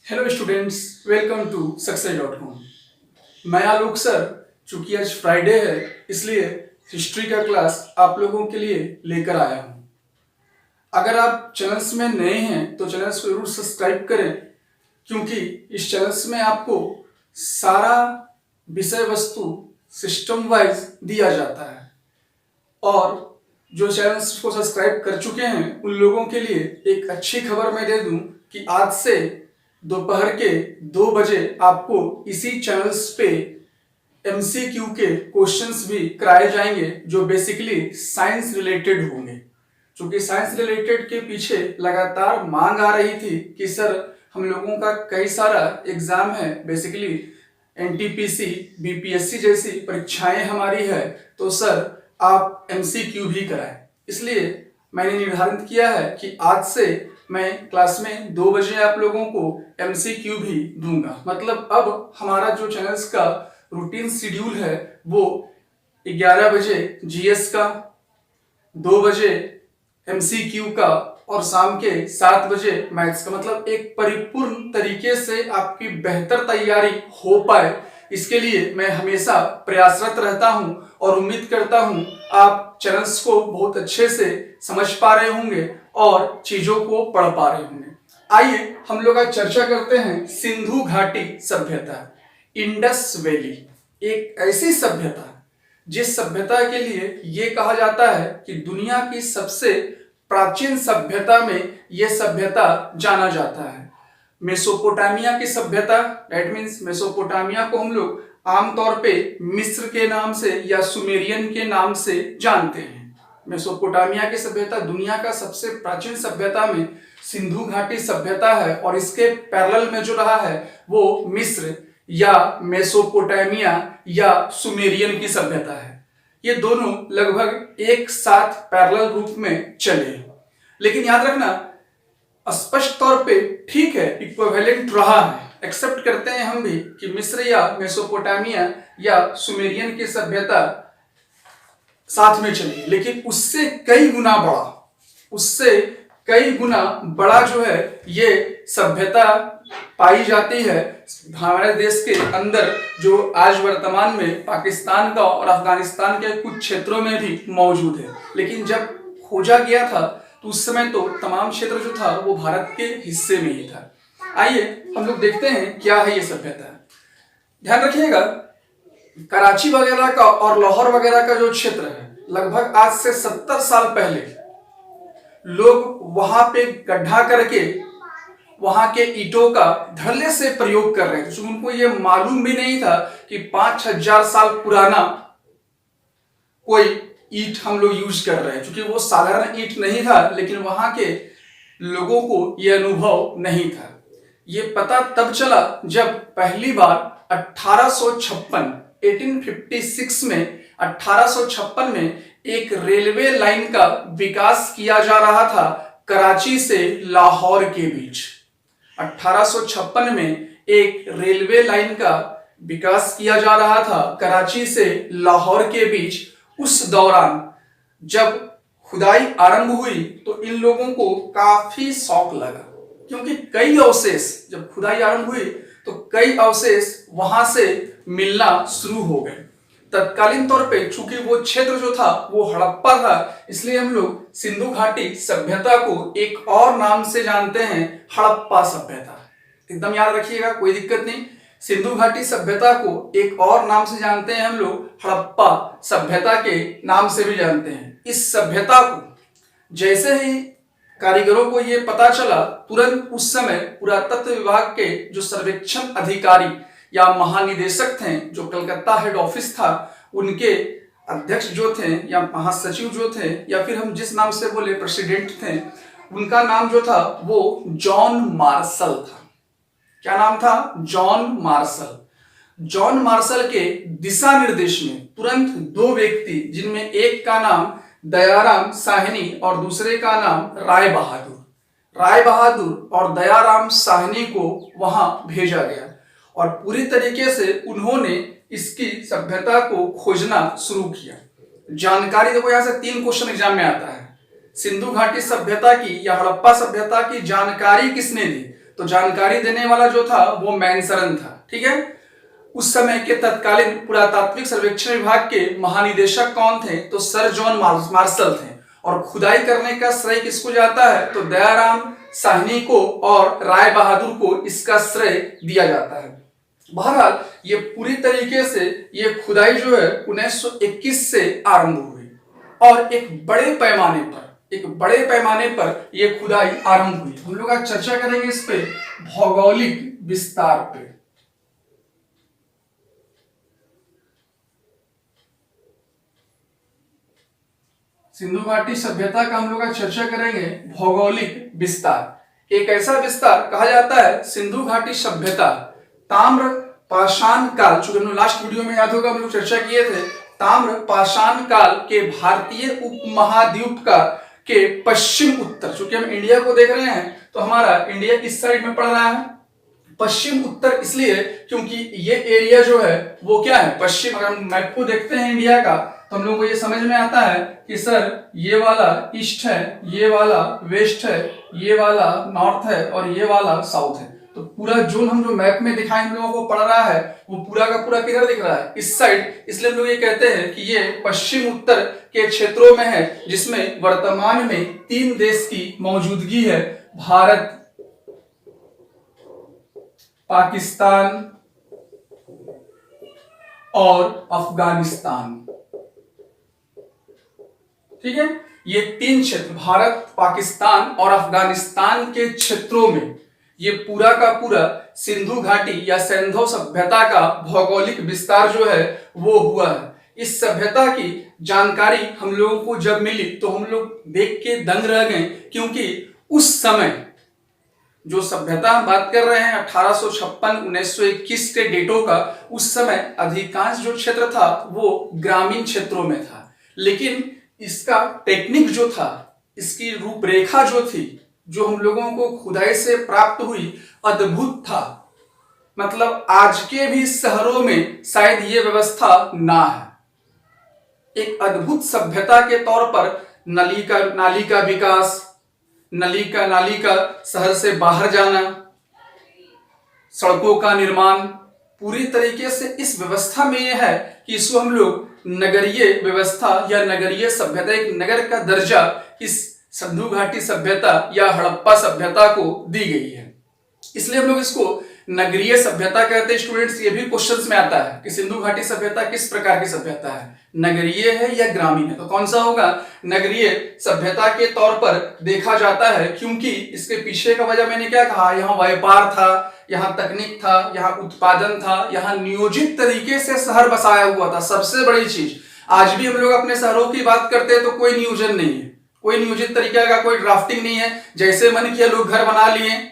Hello students, welcome to success dot com. मैं Alok sir, चूंकि आज फ्राइडे है इसलिए हिस्ट्री का क्लास आप लोगों के लिए लेकर आया हूँ। अगर आप चैनल्स में नए हैं तो चैनल्स को जरूर सब्सक्राइब करें, क्योंकि इस चैनल्स में आपको सारा विषय वस्तु सिस्टम वाइज दिया जाता है। और जो चैनल्स को सब्सक्राइब कर चुके हैं उन लोगों के लिए एक अच्छी खबर मैं दे दूं कि आज से दोपहर के 2 बजे आपको इसी चैनल्स पे MCQ के क्वेश्चंस भी कराए जाएंगे, जो बेसिकली साइंस रिलेटेड होंगे। क्योंकि साइंस रिलेटेड के पीछे लगातार मांग आ रही थी कि सर हम लोगों का कई सारा एग्जाम है, बेसिकली NTPC, BPSC जैसी परीक्षाएं हमारी है, तो सर आप MCQ भी कराएं। इसलिए मैंने निर्धारित किया है कि आज से मैं क्लास में 2 बजे आप लोगों को MCQ भी दूंगा। मतलब अब हमारा जो चैनल्स का रूटीन शेड्यूल है वो 11 बजे GS का, 2 बजे MCQ का और शाम के 7 बजे मैथ्स का। मतलब एक परिपूर्ण तरीके से आपकी बेहतर तैयारी हो पाए, इसके लिए मैं हमेशा प्रयासरत रहता हूं और उम्मीद करता हूं आप चैनल्स को बहुत अच्छे से समझ पा रहे होंगे और चीजों को पढ़ पा रहे होंगे। आइए हम लोग आज चर्चा करते हैं सिंधु घाटी सभ्यता, इंडस वैली। एक ऐसी सभ्यता जिस सभ्यता के लिए यह कहा जाता है कि दुनिया की सबसे प्राचीन सभ्यता में यह सभ्यता जाना जाता है। मेसोपोटामिया की सभ्यता, दैट मीन्स मेसोपोटामिया को हम लोग आमतौर पे मिस्र के नाम से या सुमेरियन के नाम से जानते हैं। मेसोपोटामिया की सभ्यता दुनिया का सबसे प्राचीन सभ्यता में सिंधु घाटी सभ्यता है, और इसके पैरेलल में जो रहा है वो मिस्र या मेसोपोटामिया या सुमेरियन की सभ्यता है। ये दोनों लगभग एक साथ पैरेलल रूप में चले, लेकिन याद रखना स्पष्ट तौर पे ठीक है, इक्विवेलेंट रहा है। एक्सेप्ट करते हैं हम भी कि मिस्र या मेसोपोटामिया या सुमेरियन की सभ्यता साथ में चली, लेकिन उससे कई गुना बड़ा, उससे कई गुना बड़ा जो है ये सभ्यता पाई जाती है हमारे देश के अंदर, जो आज वर्तमान में पाकिस्तान का और अफगानिस्तान के कुछ क्षेत्रों में भी मौजूद है। लेकिन जब खोजा गया था तो उस समय तो तमाम क्षेत्र जो था वो भारत के हिस्से में ही था। आइए हम लोग देखते हैं क्या है ये सभ्यता। ध्यान रखिएगा, कराची वगैरह का और लाहौर वगैरह का जो क्षेत्र है, लगभग आज से 70 साल पहले लोग वहां पे गड्ढा करके वहां के ईंटों का धड़ल्ले से प्रयोग कर रहे थे। तो उनको ये मालूम भी नहीं था कि 5000 साल पुराना कोई ईंट हम लोग यूज कर रहे हैं, क्योंकि वो साधारण ईंट नहीं था। लेकिन वहां के लोगों को यह अनुभव नहीं था। ये पता तब चला जब पहली बार 1856 में 1856 में एक रेलवे लाइन का विकास किया जा रहा था कराची से लाहौर के बीच। 1856 में एक रेलवे लाइन का विकास किया जा रहा था कराची से लाहौर के बीच। उस दौरान जब खुदाई आरंभ हुई तो इन लोगों को काफी शौक लगा, क्योंकि कई अवशेष, जब खुदाई आरंभ हुई तो कई अवशेष वहां से मिलना शुरू हो गए। तत्कालीन तौर पे चूंकि वो क्षेत्र जो था वो हड़प्पा था, इसलिए हम लोग सिंधु घाटी सभ्यता को एक और नाम से जानते हैं, हड़प्पा सभ्यता। एकदम याद रखिएगा, कोई दिक्कत नहीं। सिंधु घाटी सभ्यता को एक और नाम से जानते हैं हम लोग, हड़प्पा सभ्यता के नाम से भी जानते हैं। इस सभ्यता को जैसे ही कारीगरों को यह पता चला, तुरंत उस समय पुरातत्व विभाग के जो सर्वेक्षण अधिकारी या महानिदेशक थे, जो कलकत्ता हेड ऑफिस था, उनके अध्यक्ष जो थे या महासचिव जो थे, या फिर हम जिस नाम से बोले प्रेसिडेंट थे, उनका नाम जो था वो जॉन मार्शल था। क्या नाम था? John Marshall. जॉन मार्शल के दिशा निर्देश में तुरंत 2 व्यक्ति, जिनमें एक का नाम दयाराम साहनी और दूसरे का नाम राय बहादुर और दयाराम साहनी को वहां भेजा गया, और पूरी तरीके से उन्होंने इसकी सभ्यता को खोजना शुरू किया। जानकारी देखो, यहां से 3 क्वेश्चन एग्जाम में आता है। सिंधु घाटी सभ्यता की या हड़प्पा सभ्यता की जानकारी किसने दी? तो जानकारी देने वाला जो था वो मैनसरन था। ठीक है, उस समय के तत्कालीन पुरातात्विक सर्वेक्षण विभाग के महानिदेशक कौन थे? तो सर जॉन मार्शल थे। और खुदाई करने का श्रेय किसको जाता है? तो दयाराम साहनी को और राय बहादुर को इसका श्रेय दिया जाता है। बहरहाल ये पूरी तरीके से ये खुदाई जो है 1921 से आरंभ हुई और एक बड़े पैमाने पर ये खुदाई आरंभ हुई। हम लोग आज चर्चा करेंगे इस पे भौगोलिक विस्तार पे। सिंधु घाटी सभ्यता का हम लोग आज चर्चा करेंगे भौगोलिक विस्तार। एक ऐसा विस्तार कहा जाता है सिंधु घाटी सभ्यता ताम्र पाषाण काल, चूंकि हम लोग लास्ट वीडियो में याद होगा हम लोग चर्चा किए थे, ताम्र पाषाण काल के भारतीय उपमहाद्वीप का के पश्चिम उत्तर, चूंकि हम इंडिया को देख रहे हैं तो हमारा इंडिया इस साइड में पड़ रहा है। पश्चिम उत्तर इसलिए क्योंकि ये एरिया जो है वो क्या है? पश्चिम। अगर हम मैप को देखते हैं इंडिया का तो हम लोग को ये समझ में आता है कि सर ये वाला ईस्ट है, ये वाला वेस्ट है, ये वाला नॉर्थ है और ये वाला साउथ है। तो पूरा जोन हम जो मैप में दिखाए हम लोगों को पड़ रहा है वो पूरा का पूरा किधर दिख रहा है? इस साइड। इसलिए हम लोग ये कहते हैं कि ये पश्चिम उत्तर के क्षेत्रों में है, जिसमें वर्तमान में 3 देश की मौजूदगी है, भारत, पाकिस्तान और अफगानिस्तान। ठीक है, ये 3 क्षेत्र भारत, पाकिस्तान और अफगानिस्तान के क्षेत्रों में ये पूरा का पूरा सिंधु घाटी या सिंधु सभ्यता का भौगोलिक विस्तार जो है वो हुआ है। इस सभ्यता की जानकारी हम लोगों को जब मिली तो हम लोग देख के दंग रह गए, क्योंकि उस समय जो सभ्यता हम बात कर रहे हैं 1856-1921 के डेटों का, उस समय अधिकांश जो क्षेत्र था वो ग्रामीण क्षेत्रों में था। लेकिन इसका टेक्निक जो था, इसकी रूपरेखा जो थी, जो हम लोगों को खुदाई से प्राप्त हुई, अद्भुत था। मतलब आज के भी शहरों में शायद ये व्यवस्था ना है। एक अद्भुत सभ्यता के तौर पर नाली का विकास, नाली का शहर से बाहर जाना, सड़कों का निर्माण, पूरी तरीके से इस व्यवस्था में यह है कि इसको हम लोग नगरीय व्यवस्था या नगरीय सभ्यता, एक नगर का दर्जा इस सिंधु घाटी सभ्यता या हड़प्पा सभ्यता को दी गई है। इसलिए हम लोग इसको नगरीय सभ्यता कहते हैं। स्टूडेंट्स, ये भी क्वेश्चंस में आता है कि सिंधु घाटी सभ्यता किस प्रकार की सभ्यता है, नगरीय है या ग्रामीण है? तो कौन सा होगा? नगरीय सभ्यता के तौर पर देखा जाता है, क्योंकि इसके पीछे का वजह मैंने क्या कहा, यहाँ व्यापार था, यहाँ तकनीक था, यहाँ उत्पादन था, यहाँ नियोजित तरीके से शहर बसाया हुआ था। सबसे बड़ी चीज, आज भी हम लोग अपने शहरों की बात करते हैं तो कोई नियोजन नहीं है, कोई नियोजित तरीके का कोई ड्राफ्टिंग नहीं है। जैसे मन किया लोग घर बना लिए,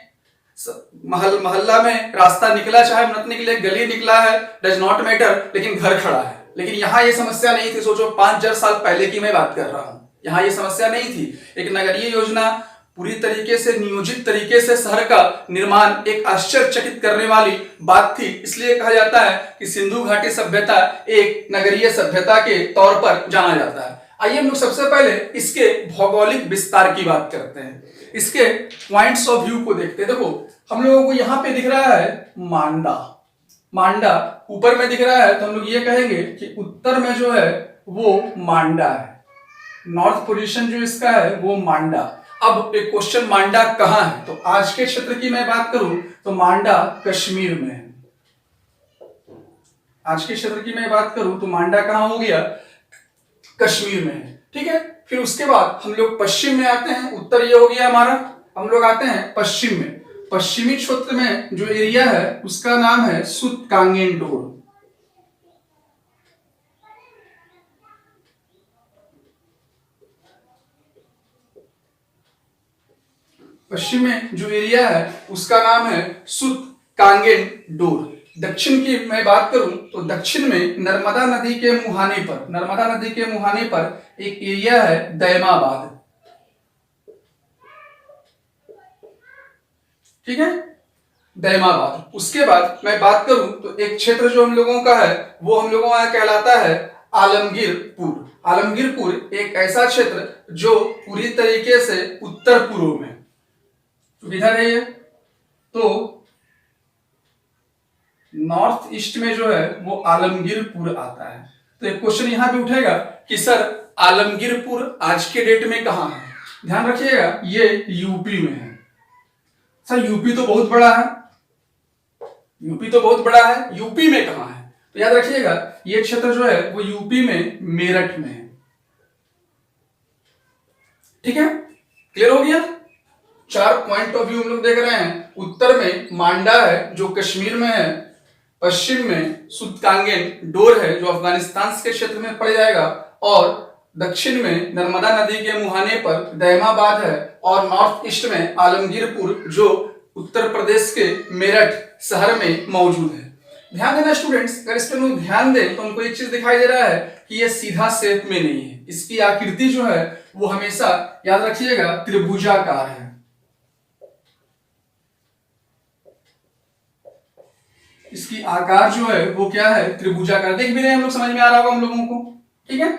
मोहल्ला में रास्ता निकला चाहे मत निकले, गली निकला है, डज नॉट मैटर, लेकिन घर खड़ा है। लेकिन यहाँ ये समस्या नहीं थी। सोचो 5,000 साल पहले की मैं बात कर रहा हूँ, यहाँ ये समस्या नहीं थी। एक नगरीय योजना पूरी तरीके से नियोजित तरीके से शहर का निर्माण एक आश्चर्यचकित करने वाली बात थी। इसलिए कहा जाता है कि सिंधु घाटी सभ्यता एक नगरीय सभ्यता के तौर पर जाना जाता है। आइए हम लोग सबसे पहले इसके भौगोलिक विस्तार की बात करते हैं, इसके पॉइंट्स ऑफ व्यू को देखते हैं। देखो हम लोगों को यहाँ पे दिख रहा है मांडा ऊपर में दिख रहा है, तो हम लोग ये कहेंगे कि उत्तर में जो है वो मांडा है, नॉर्थ पोजीशन जो इसका है वो मांडा। अब एक क्वेश्चन, मांडा कहाँ है? तो आज के क्षेत्र की मैं बात करूं तो मांडा कश्मीर में है। आज के क्षेत्र की मैं बात करूं तो मांडा कहाँ हो गया? कश्मीर में है। ठीक है, फिर उसके बाद हम लोग पश्चिम में आते हैं। उत्तर ये हो गया हमारा, हम लोग आते हैं पश्चिम में। पश्चिमी क्षेत्र में जो एरिया है उसका नाम है सुत कांगेंडोर। पश्चिम में जो एरिया है उसका नाम है सुत कांगेंडोर। दक्षिण की मैं बात करूं तो दक्षिण में नर्मदा नदी के मुहाने पर एक एरिया है दैमाबाद। ठीक है, दैमाबाद। उसके बाद मैं बात करूं तो एक क्षेत्र जो हम लोगों का है वो हम लोगों का कहलाता है आलमगीरपुर एक ऐसा क्षेत्र जो पूरी तरीके से उत्तर पूर्व में, इधर है ये तो नॉर्थ ईस्ट में जो है वो आलमगीरपुर आता है। तो एक क्वेश्चन यहां भी उठेगा कि सर आलमगीरपुर आज के डेट में कहां है। ध्यान रखिएगा ये यूपी में है। सर यूपी तो बहुत बड़ा है, यूपी तो बहुत बड़ा है, यूपी में कहां है। तो याद रखिएगा ये क्षेत्र जो है वो यूपी में मेरठ में है। ठीक है, क्लियर हो गया। 4 पॉइंट ऑफ व्यू हम लोग देख रहे हैं। उत्तर में मांडा है जो कश्मीर में है, पश्चिम में सुतकांगेन डोर है जो अफगानिस्तान के क्षेत्र में पड़ जाएगा, और दक्षिण में नर्मदा नदी के मुहाने पर दैमाबाद है, और नॉर्थ ईस्ट में आलमगीरपुर जो उत्तर प्रदेश के मेरठ शहर में मौजूद है। ध्यान देना स्टूडेंट्स, अगर इस पर लोग ध्यान दें तो उनको एक चीज दिखाई दे रहा है कि ये सीधा शेप में नहीं है, इसकी आकृति जो है वो हमेशा याद रखिएगा त्रिभुजाकार है। इसकी आकार जो है वो क्या है, त्रिभुजाकार। देख भी रहे हैं हम लोग, समझ में आ रहा होगा हम लोगों को। ठीक है,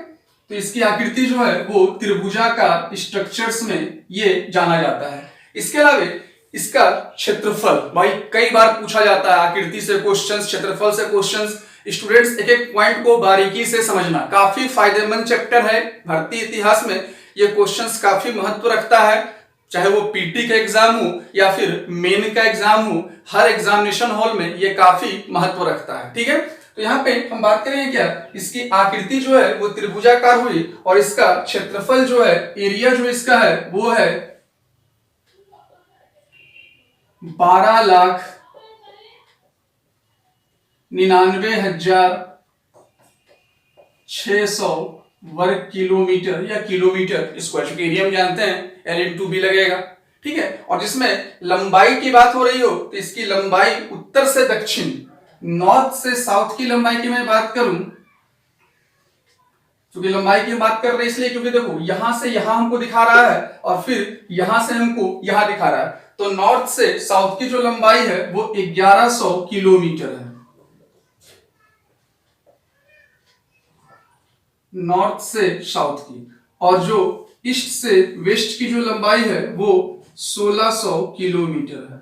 तो इसकी आकृति जो है वो त्रिभुजाकार स्ट्रक्चर्स में ये जाना जाता है। इसके अलावा इसका क्षेत्रफल, भाई कई बार पूछा जाता है आकृति से क्वेश्चंस, क्षेत्रफल से क्वेश्चंस। स्टूडेंट्स एक एक पॉइंट को बारीकी से समझना, काफी फायदेमंद चैप्टर है। भारतीय इतिहास में ये क्वेश्चंस काफी महत्व रखता है, चाहे वो पीटी का एग्जाम हो या फिर मेन का एग्जाम हो, हर एग्जामिनेशन हॉल में ये काफी महत्व रखता है। ठीक है, तो यहाँ पे हम बात करेंगे क्या, इसकी आकृति जो है वो त्रिभुजाकार हुई, और इसका क्षेत्रफल जो है, एरिया जो इसका है वो है 12,99,600 वर्ग किलोमीटर या किलोमीटर स्क्वायर, क्योंकि एरिया हम जानते हैं L/B लगेगा। ठीक है, और जिसमें लंबाई की बात हो रही हो तो इसकी लंबाई उत्तर से दक्षिण, नॉर्थ से साउथ की लंबाई की मैं बात करूं, क्योंकि लंबाई की बात कर रहे इसलिए क्योंकि देखो यहां से यहां हमको दिखा रहा है और फिर यहां से हमको यहां दिखा रहा है, तो नॉर्थ से साउथ की जो लंबाई है वो 1100 किलोमीटर है। नॉर्थ से साउथ की, और जो ईस्ट से वेस्ट की जो लंबाई है वो 1600 किलोमीटर है।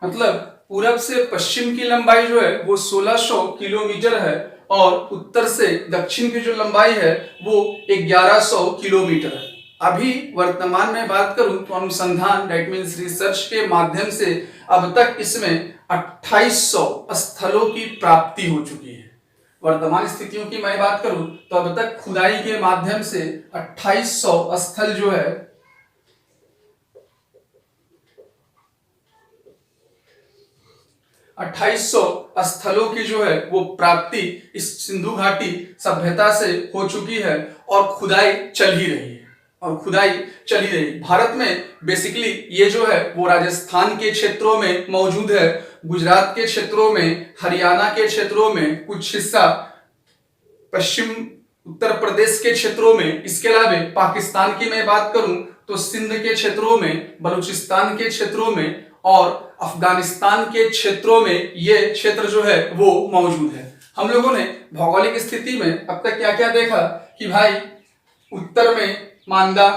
मतलब पूरब से पश्चिम की लंबाई जो है वो 1600 किलोमीटर है, और उत्तर से दक्षिण की जो लंबाई है वो 1100 किलोमीटर है। अभी वर्तमान में बात करूं तो अनुसंधान दैट मींस रिसर्च के माध्यम से अब तक इसमें 2800 स्थलों की प्राप्ति हो चुकी है। वर्तमान स्थितियों की मैं बात करूं तो अब तक खुदाई के माध्यम से 2800 स्थल जो है 2800 स्थलों की जो है वो प्राप्ति इस सिंधु घाटी सभ्यता से हो चुकी है, और खुदाई चल ही रही है, और खुदाई चल ही रही। भारत में बेसिकली ये जो है वो राजस्थान के क्षेत्रों में मौजूद है, गुजरात के क्षेत्रों में, हरियाणा के क्षेत्रों में, कुछ हिस्सा पश्चिम उत्तर प्रदेश के क्षेत्रों में। इसके अलावा पाकिस्तान की मैं बात करूं तो सिंध के क्षेत्रों में, बलूचिस्तान के क्षेत्रों में, और अफगानिस्तान के क्षेत्रों में ये क्षेत्र जो है वो मौजूद है। हम लोगों ने भौगोलिक स्थिति में अब तक क्या क्या देखा कि भाई उत्तर में मांदा,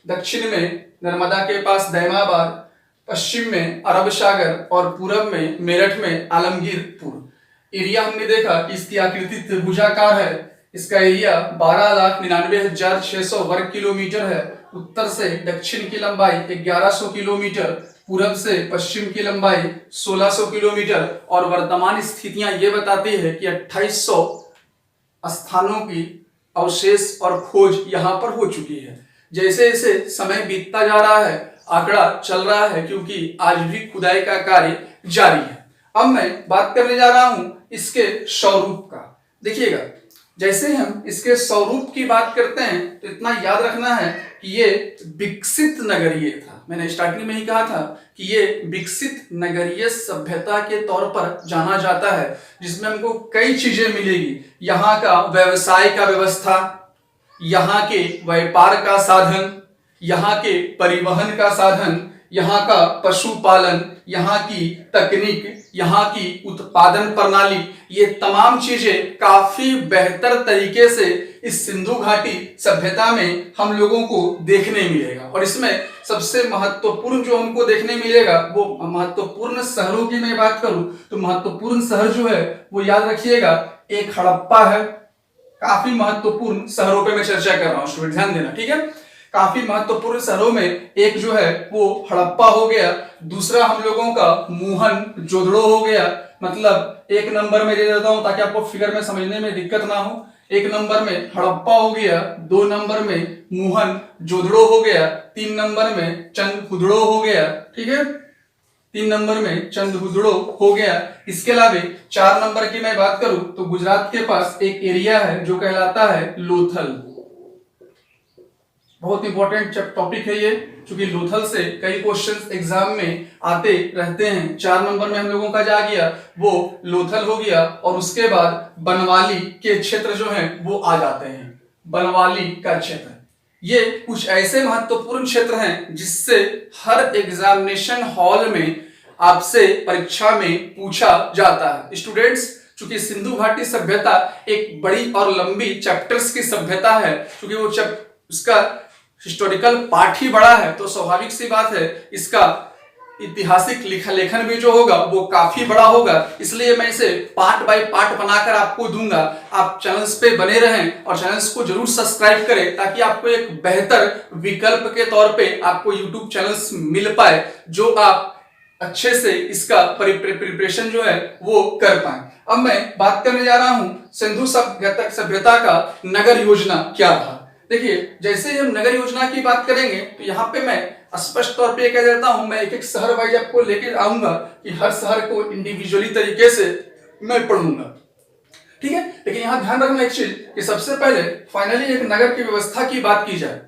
दक्षिण में नर्मदा के पास दैमाबाद, पश्चिम में अरब सागर, और पूरब में मेरठ में आलमगीरपुर। एरिया हमने देखा कि इसकी आकृति त्रिभुजाकार है। इसका एरिया 12,99,600 वर्ग किलोमीटर है। उत्तर से दक्षिण की लंबाई 1100 किलोमीटर, पूरब से पश्चिम की लंबाई 1600 किलोमीटर, और वर्तमान स्थितियां ये बताती है कि 2800 स्थानों की अवशेष और खोज यहां पर हो चुकी है। जैसे जैसे समय बीतता जा रहा है आंकड़ा चल रहा है, क्योंकि आज भी खुदाई का कार्य जारी है। अब मैं बात करने जा रहा हूं इसके स्वरूप का। देखिएगा, जैसे हम इसके स्वरूप की बात करते हैं तो इतना याद रखना है कि ये विकसित नगरीय था। मैंने स्टार्टिंग में ही कहा था कि ये विकसित नगरीय सभ्यता के तौर पर जाना जाता है, जिसमें हमको कई चीजें मिलेगी। यहाँ का व्यवसाय का व्यवस्था, यहाँ के व्यापार का साधन, यहाँ के परिवहन का साधन, यहाँ का पशुपालन, यहाँ की तकनीक, यहाँ की उत्पादन प्रणाली, ये तमाम चीजें काफी बेहतर तरीके से इस सिंधु घाटी सभ्यता में हम लोगों को देखने मिलेगा। और इसमें सबसे महत्वपूर्ण जो हमको देखने मिलेगा वो महत्वपूर्ण शहरों की मैं बात करूं तो महत्वपूर्ण शहर जो है वो याद रखिएगा, एक हड़प्पा है। काफी महत्वपूर्ण शहरों पे मैं चर्चा कर रहा हूं स्टूडेंट, ध्यान देना, ठीक है। काफी महत्वपूर्ण शहरों में एक जो है वो हड़प्पा हो गया, दूसरा हम लोगों का मोहनजोदड़ो हो गया। मतलब एक नंबर में दे देता हूं ताकि आपको फिगर में समझने में दिक्कत ना हो। एक नंबर में हड़प्पा हो गया, 2 नंबर में मोहनजोदड़ो हो गया, 3 नंबर में चंदहुदड़ो हो गया, ठीक है। 3 नंबर में चंदहुदड़ो हो गया। इसके अलावा 4 नंबर की मैं बात करूं तो गुजरात के पास एक एरिया है जो कहलाता है लोथल। बहुत इंपॉर्टेंट टॉपिक है ये, क्योंकि लोथल से कई क्वेश्चंस एग्जाम में आते रहते हैं। 4 नंबर में हम लोगों का जा गया वो लोथल हो गया, और उसके बाद बनवाली के क्षेत्र जो हैं वो आ जाते हैं। बनवाली का क्षेत्र, ये कुछ ऐसे महत्वपूर्ण क्षेत्र हैं जिससे हर एग्जामिनेशन हॉल में आपसे परीक्षा में पूछा जाता है। स्टूडेंट्स, चूंकि सिंधु घाटी सभ्यता एक बड़ी और लंबी चैप्टर्स की सभ्यता है, क्योंकि वो उसका हिस्टोरिकल पार्ट ही बड़ा है, तो स्वाभाविक सी बात है इसका ऐतिहासिक लेखन भी जो होगा वो काफी बड़ा होगा। इसलिए मैं इसे पार्ट बाय पार्ट बनाकर आपको दूंगा। आप चैनल्स पे बने रहें और चैनल्स को जरूर सब्सक्राइब करें ताकि आपको एक बेहतर विकल्प के तौर पे आपको यूट्यूब चैनल्स मिल पाए, जो आप अच्छे से इसका प्रिपरेशन जो है वो कर पाए। अब मैं बात करने जा रहा हूं सिंधु सभ्यता का नगर योजना क्या था। देखिए, जैसे हम नगर योजना की बात करेंगे तो यहाँ पे मैं स्पष्ट तौर पे कह देता हूं, मैं एक एक शहर वाइज आपको लेकर आऊंगा कि हर शहर को इंडिविजुअली तरीके से मैं पढ़ूंगा, ठीक है। लेकिन यहाँ ध्यान रखना एक चीज कि सबसे पहले फाइनली एक नगर की व्यवस्था की बात की जाए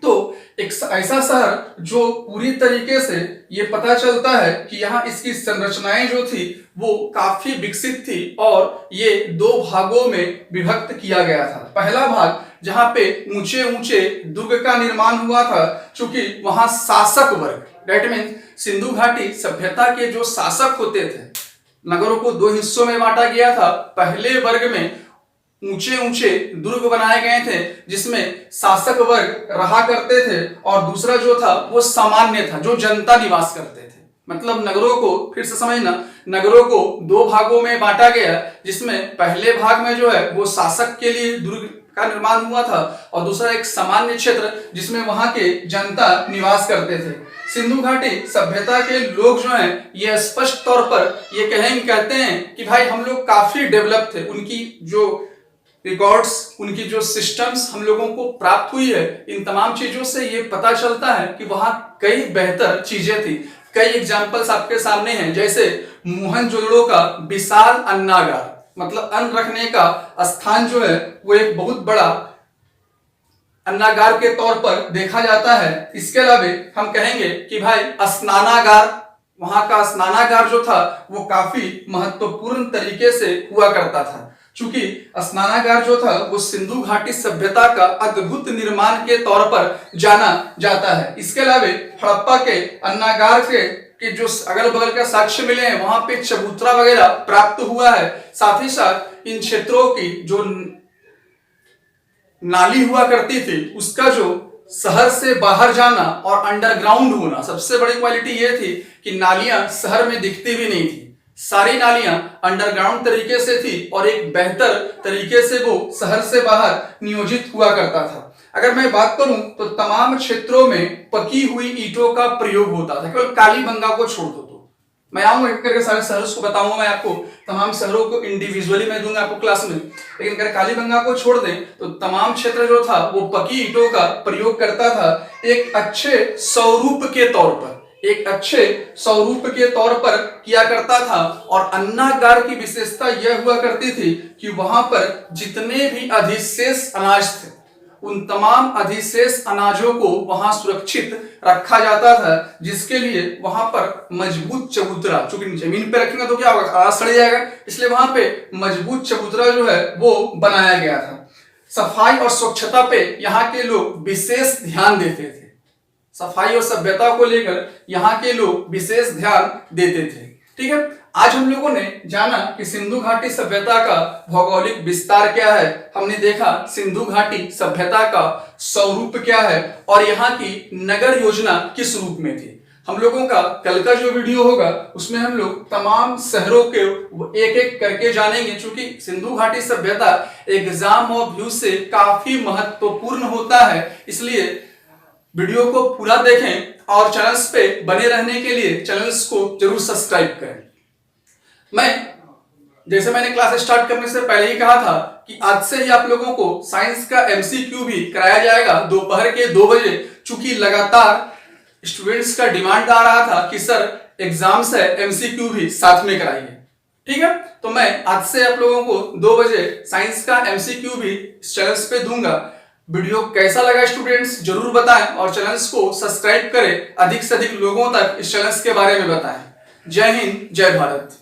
तो एक ऐसा शहर जो पूरी तरीके से ये पता चलता है कि यहाँ इसकी संरचनाएं जो थी वो काफी विकसित थी, और ये 2 भागों में विभक्त किया गया था। पहला भाग जहां पे ऊंचे ऊंचे दुर्ग का निर्माण हुआ था, क्योंकि वहां शासक वर्ग, दैट मीन सिंधु घाटी सभ्यता के जो शासक होते थे, नगरों को 2 हिस्सों में बांटा गया था। पहले वर्ग में ऊंचे ऊंचे दुर्ग बनाए गए थे जिसमें शासक वर्ग रहा करते थे, और दूसरा जो था वो सामान्य था, जो जनता निवास करते थे। मतलब नगरों को, फिर से समझना, नगरों को 2 भागों में बांटा गया, जिसमें पहले भाग में जो है वो शासक के लिए दुर्ग का निर्माण हुआ था, और दूसरा एक सामान्य क्षेत्र जिसमें वहां के जनता निवास करते थे। सिंधु घाटी सभ्यता के लोग जो हैं ये स्पष्ट तौर पर ये कहते हैं कि भाई हम लोग काफी डेवलप थे। उनकी जो रिकॉर्ड्स, उनकी जो सिस्टम्स हम लोगों को प्राप्त हुई है, इन तमाम चीजों से ये पता चलता है कि वहां कई बेहतर चीजें थी। कई एग्जाम्पल्स आपके सामने हैं, जैसे मोहनजोदड़ो का विशाल अन्नागार, मतलब अन्न रखने का स्थान जो है वो एक बहुत बड़ा अन्नागार के तौर पर देखा जाता है। इसके अलावा हम कहेंगे कि भाई स्नानागार, वहां का स्नानागार जो था वो काफी महत्वपूर्ण तरीके से हुआ करता था, चूंकि स्नानागार जो था वो सिंधु घाटी सभ्यता का अद्भुत निर्माण के तौर पर जाना जाता है। इसके अलावा हड़प्पा के अन्नागार के जो अगल बगल का साक्ष्य मिले हैं वहां पे चबूतरा वगैरह प्राप्त हुआ है। साथ ही साथ इन क्षेत्रों की जो नाली हुआ करती थी उसका जो शहर से बाहर जाना और अंडरग्राउंड होना, सबसे बड़ी क्वालिटी ये थी कि नालियां शहर में दिखती भी नहीं थी, सारी नालियां अंडरग्राउंड तरीके से थी और एक बेहतर तरीके से वो शहर से बाहर नियोजित हुआ करता था। अगर मैं बात करूं तो तमाम क्षेत्रों में पकी हुई ईंटों का प्रयोग होता था, केवल कालीबंगा को छोड़ दो तो। मैं आऊंगा एक करके सारे शहरों को बताऊंगा, मैं आपको तमाम शहरों को इंडिविजुअली मैं दूंगा आपको क्लास में, लेकिन अगर कालीबंगा को छोड़ दें तो तमाम क्षेत्र जो था वो पकी ईंटों का प्रयोग करता था एक अच्छे स्वरूप के तौर पर, एक अच्छे स्वरूप के तौर पर किया करता था। और अन्नागार की विशेषता यह हुआ करती थी कि वहां पर जितने भी अधिशेष अनाज थे उन तमाम अधिशेष अनाजों को वहां सुरक्षित रखा जाता था, जिसके लिए वहां पर मजबूत चबूतरा, चूंकि जमीन पे रखेंगे तो क्या होगा, अनाज सड़ जाएगा, इसलिए वहां पे मजबूत चबूतरा जो है वो बनाया गया था। सफाई और स्वच्छता पे यहाँ के लोग विशेष ध्यान देते थे, सफाई और सभ्यता को लेकर यहाँ के लोग विशेष ध्यान देते थे। ठीक है, आज हम लोगों ने जाना कि सिंधु घाटी सभ्यता का भौगोलिक विस्तार क्या है। हमने देखा सिंधु घाटी सभ्यता का स्वरूप क्या है और यहाँ की नगर योजना किस रूप में थी। हम लोगों का कल का जो वीडियो होगा उसमें हम लोग तमाम शहरों के एक एक करके जानेंगे, क्योंकि सिंधु घाटी सभ्यता एग्जाम और व्यू से काफी महत्वपूर्ण होता है। इसलिए वीडियो को पूरा देखें और चैनल्स पे बने रहने के लिए चैनल्स को जरूर सब्सक्राइब करें। जैसे मैंने क्लास स्टार्ट करने से पहले ही कहा था कि आज से ही आप लोगों को साइंस का एमसीक्यू भी कराया जाएगा दोपहर के 2 बजे, चूंकि लगातार स्टूडेंट्स का डिमांड आ रहा था कि सर एग्जाम्स है, एमसीक्यू भी साथ में कराइए। ठीक है, तो मैं आज से आप लोगों को 2 बजे साइंस का एमसीक्यू भी चैनल्स पे दूंगा। वीडियो कैसा लगा स्टूडेंट्स जरूर बताएं और चैनल्स को सब्सक्राइब करें, अधिक से अधिक लोगों तक इस चैनल्स के बारे में बताएं। जय हिंद, जय भारत।